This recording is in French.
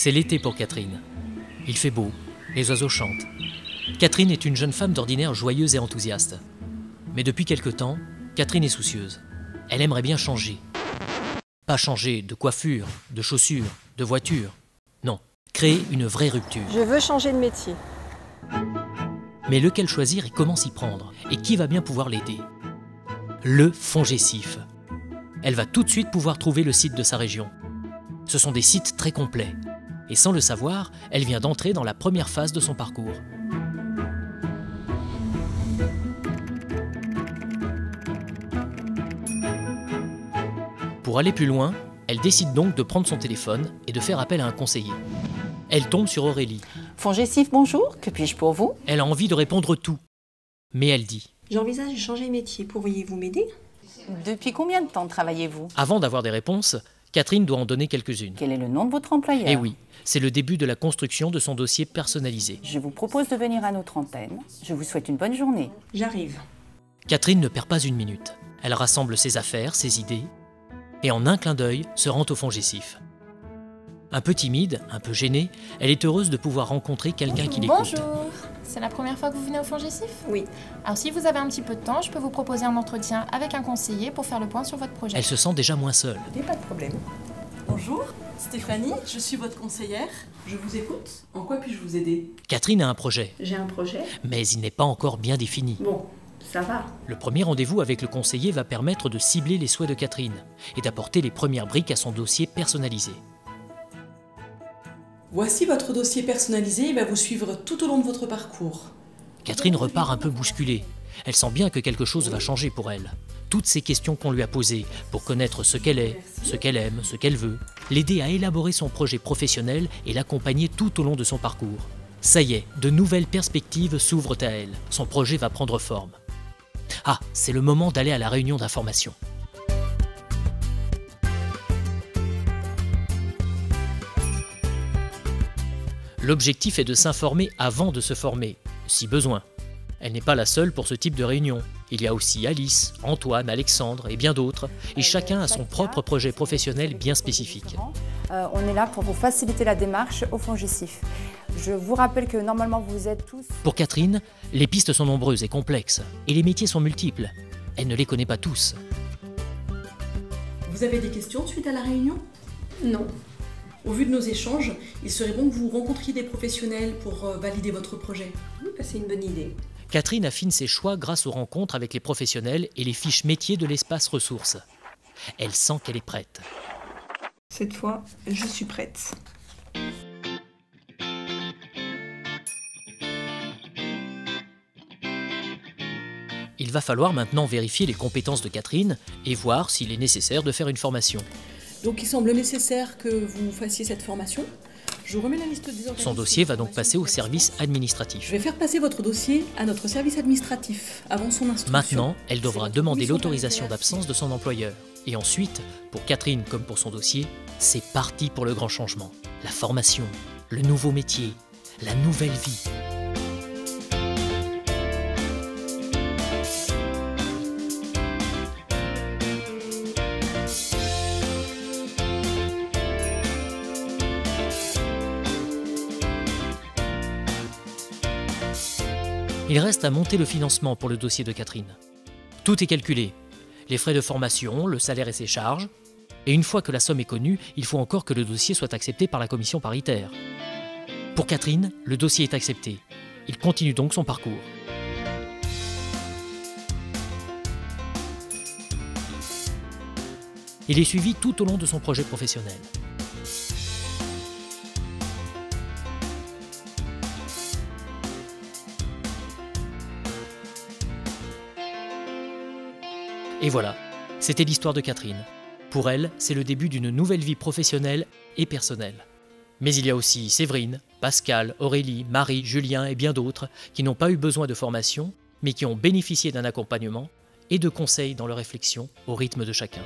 C'est l'été pour Catherine. Il fait beau, les oiseaux chantent. Catherine est une jeune femme d'ordinaire joyeuse et enthousiaste. Mais depuis quelque temps, Catherine est soucieuse. Elle aimerait bien changer. Pas changer de coiffure, de chaussures, de voiture. Non, créer une vraie rupture. Je veux changer de métier. Mais lequel choisir et comment s'y prendre? Et qui va bien pouvoir l'aider? Le FONGECIF. Elle va tout de suite pouvoir trouver le site de sa région. Ce sont des sites très complets. Et sans le savoir, elle vient d'entrer dans la première phase de son parcours. Pour aller plus loin, elle décide donc de prendre son téléphone et de faire appel à un conseiller. Elle tombe sur Aurélie. FONGECIF, bonjour, que puis-je pour vous? Elle a envie de répondre tout. Mais elle dit: J'envisage de changer de métier. Pourriez-vous m'aider? Depuis combien de temps travaillez-vous? Avant d'avoir des réponses, Catherine doit en donner quelques-unes. Quel est le nom de votre employeur? Eh oui, c'est le début de la construction de son dossier personnalisé. Je vous propose de venir à notre antenne. Je vous souhaite une bonne journée. J'arrive. Catherine ne perd pas une minute. Elle rassemble ses affaires, ses idées, et en un clin d'œil se rend au FONGECIF. Un peu timide, un peu gênée, elle est heureuse de pouvoir rencontrer quelqu'un qui l'écoute. Bonjour, c'est la première fois que vous venez au FONGECIF? Oui. Alors si vous avez un petit peu de temps, je peux vous proposer un entretien avec un conseiller pour faire le point sur votre projet. Elle se sent déjà moins seule. Pas de problème. Bonjour, Stéphanie, je suis votre conseillère. Je vous écoute. En quoi puis-je vous aider? Catherine a un projet, J'ai un projet. mais il n'est pas encore bien défini. Bon, ça va. Le premier rendez-vous avec le conseiller va permettre de cibler les souhaits de Catherine et d'apporter les premières briques à son dossier personnalisé. Voici votre dossier personnalisé, il va vous suivre tout au long de votre parcours. Catherine repart un peu bousculée. Elle sent bien que quelque chose va changer pour elle. Toutes ces questions qu'on lui a posées pour connaître ce qu'elle est, ce qu'elle aime, ce qu'elle veut, l'aider à élaborer son projet professionnel et l'accompagner tout au long de son parcours. Ça y est, de nouvelles perspectives s'ouvrent à elle. Son projet va prendre forme. Ah, c'est le moment d'aller à la réunion d'information. L'objectif est de s'informer avant de se former, si besoin. Elle n'est pas la seule pour ce type de réunion. Il y a aussi Alice, Antoine, Alexandre et bien d'autres, et chacun a son propre projet professionnel bien spécifique. On est là pour vous faciliter la démarche au FONGECIF. Je vous rappelle que normalement vous êtes tous... Pour Catherine, les pistes sont nombreuses et complexes, et les métiers sont multiples. Elle ne les connaît pas tous. Vous avez des questions suite à la réunion? Non. Au vu de nos échanges, il serait bon que vous rencontriez des professionnels pour valider votre projet. C'est une bonne idée. Catherine affine ses choix grâce aux rencontres avec les professionnels et les fiches métiers de l'espace ressources. Elle sent qu'elle est prête. Cette fois, je suis prête. Il va falloir maintenant vérifier les compétences de Catherine et voir s'il est nécessaire de faire une formation. Donc il semble nécessaire que vous fassiez cette formation. Je remets la liste des organismes. Son dossier va donc passer au service Je administratif. vais faire passer votre dossier à notre service administratif avant son instruction. Maintenant, elle devra C'est votre demander commission l'autorisation d'arrivée. d'absence de son employeur. Et ensuite, pour Catherine comme pour son dossier, c'est parti pour le grand changement. La formation, le nouveau métier, la nouvelle vie. Il reste à monter le financement pour le dossier de Catherine. Tout est calculé. Les frais de formation, le salaire et ses charges. Et une fois que la somme est connue, il faut encore que le dossier soit accepté par la commission paritaire. Pour Catherine, le dossier est accepté. Il continue donc son parcours. Il est suivi tout au long de son projet professionnel. Et voilà, c'était l'histoire de Catherine. Pour elle, c'est le début d'une nouvelle vie professionnelle et personnelle. Mais il y a aussi Séverine, Pascal, Aurélie, Marie, Julien et bien d'autres qui n'ont pas eu besoin de formation, mais qui ont bénéficié d'un accompagnement et de conseils dans leur réflexion au rythme de chacun.